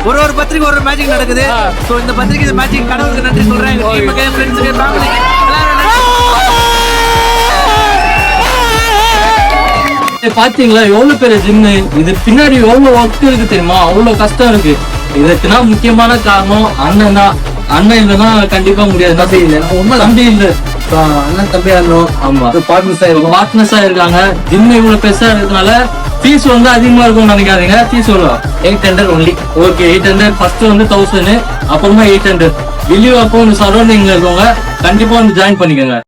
ஒரு பத்திரிக்கை ஒரு மேஜிக் நடக்குது. ஸோ இந்த பத்திரிக்கை இந்த மேஜிக் கடவுளுக்கு நன்றி சொல்றேன். பாத்தீங்களா எவ்வளவு பெரிய ஜிம்மு, இது பின்னாடி எவ்வளவு ஒர்க் இருக்கு தெரியுமா, அவ்வளவு கஷ்டம் இருக்கு. இதுக்குன்னா முக்கியமான காரணம் அண்ணன் தான். அண்ணன் இல்லைன்னா கண்டிப்பா முடியாது. தம்பி இல்ல, அண்ணன் தம்பியா இருந்தோம். ஆமா, பார்ட்னர்ஸா இருக்காங்க. ஜிம் இவ்வளவு பெருசா இருக்கிறதுனால ஃபீஸ் வந்து அதிகமா இருக்கும்னு நினைக்காதீங்க. ஃபீஸ் எவ்வளோ? 800 ஒன்லி. ஓகே, 800. ஃபர்ஸ்ட் வந்து 1000, அப்புறமா 800. வெளியே அப்போ சரௌண்டிங்ல இருக்கவங்க கண்டிப்பா வந்து ஜாயின் பண்ணிக்கோங்க.